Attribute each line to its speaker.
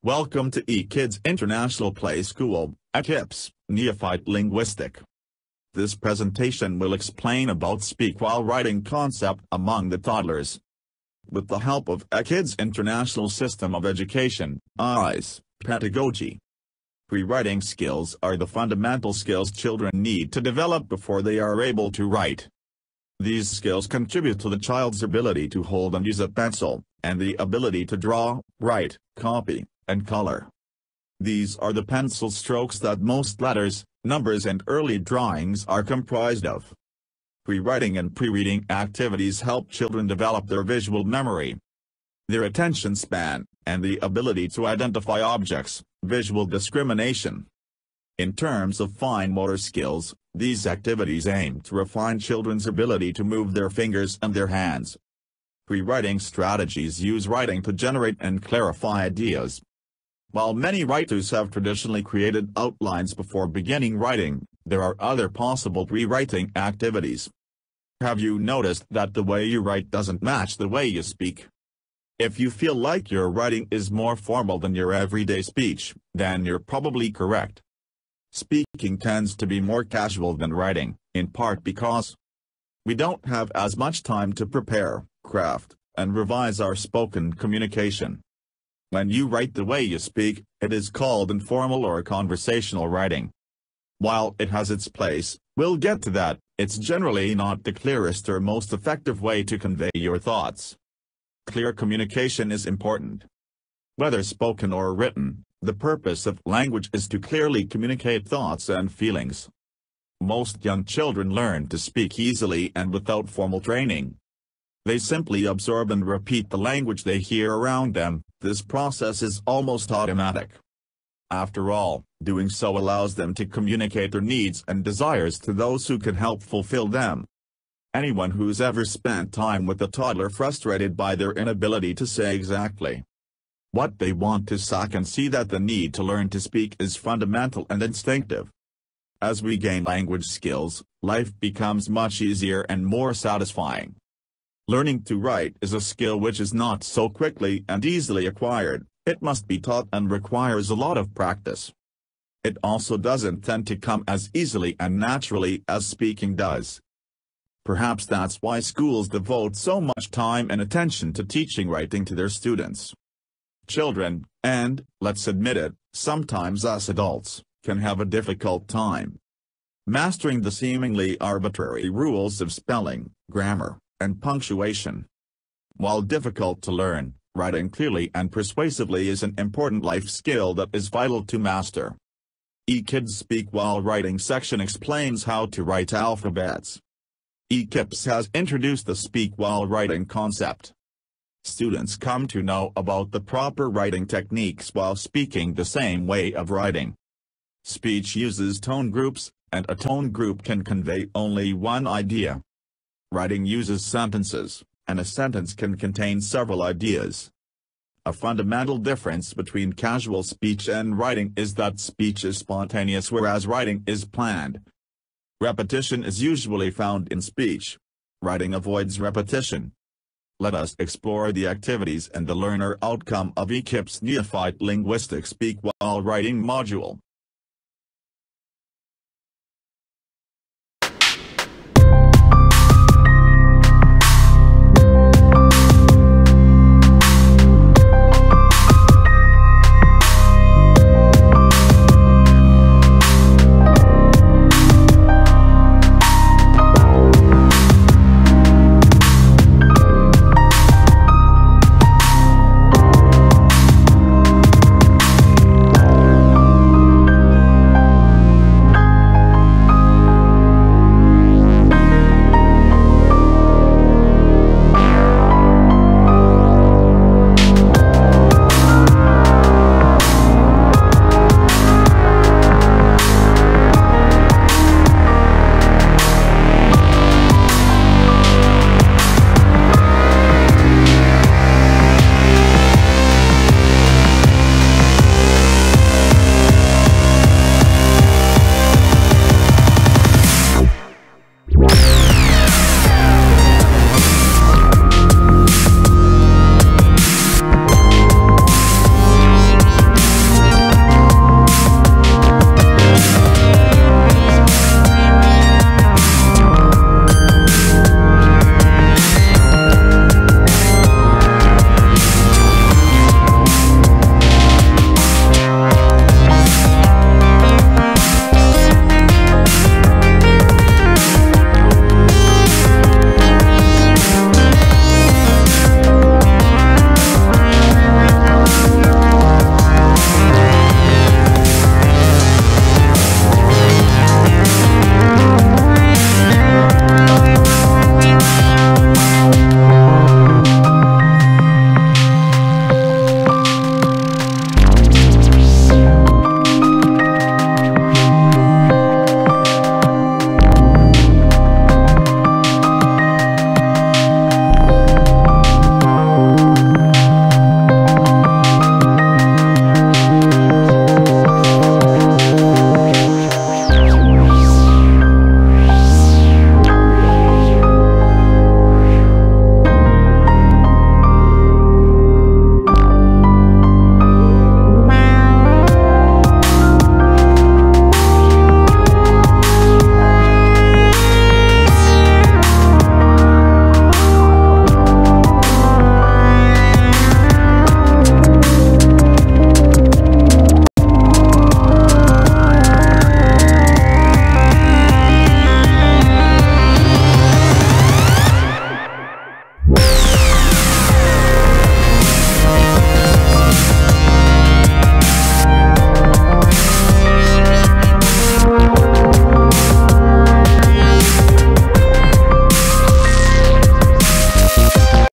Speaker 1: Welcome to E-KIPS International Play School, E-KIPS, NEOPHYTE Linguistic. This presentation will explain about speak while writing concept among the toddlers. With the help of E-KIPS International System of Education, EYES, pedagogy. Prewriting skills are the fundamental skills children need to develop before they are able to write. These skills contribute to the child's ability to hold and use a pencil, and the ability to draw, write, copy, and color. These are the pencil strokes that most letters, numbers and early drawings are comprised of. Prewriting and pre-reading activities help children develop their visual memory, their attention span, and the ability to identify objects, visual discrimination. In terms of fine motor skills, these activities aim to refine children's ability to move their fingers and their hands. Prewriting strategies use writing to generate and clarify ideas. While many writers have traditionally created outlines before beginning writing, there are other possible prewriting activities. Have you noticed that the way you write doesn't match the way you speak? If you feel like your writing is more formal than your everyday speech, then you're probably correct. Speaking tends to be more casual than writing, in part because we don't have as much time to prepare, craft, and revise our spoken communication. When you write the way you speak, it is called informal or conversational writing. While it has its place, we'll get to that, it's generally not the clearest or most effective way to convey your thoughts. Clear communication is important. Whether spoken or written, the purpose of language is to clearly communicate thoughts and feelings. Most young children learn to speak easily and without formal training. They simply absorb and repeat the language they hear around them. This process is almost automatic. After all, doing so allows them to communicate their needs and desires to those who can help fulfill them. Anyone who's ever spent time with a toddler frustrated by their inability to say exactly what they want to say can see that the need to learn to speak is fundamental and instinctive. As we gain language skills, life becomes much easier and more satisfying. Learning to write is a skill which is not so quickly and easily acquired. It must be taught and requires a lot of practice. It also doesn't tend to come as easily and naturally as speaking does. Perhaps that's why schools devote so much time and attention to teaching writing to their students. Children, and, let's admit it, sometimes us adults, can have a difficult time mastering the seemingly arbitrary rules of spelling, grammar, and punctuation. While difficult to learn, writing clearly and persuasively is an important life skill that is vital to master. E-KIPS Speak While Writing section explains how to write alphabets. E-KIPS has introduced the speak while writing concept. Students come to know about the proper writing techniques while speaking the same way of writing. Speech uses tone groups, and a tone group can convey only one idea. Writing uses sentences, and a sentence can contain several ideas. A fundamental difference between casual speech and writing is that speech is spontaneous whereas writing is planned. Repetition is usually found in speech. Writing avoids repetition. Let us explore the activities and the learner outcome of E-KIPS NEOPHYTE Linguistic Speak While Writing module.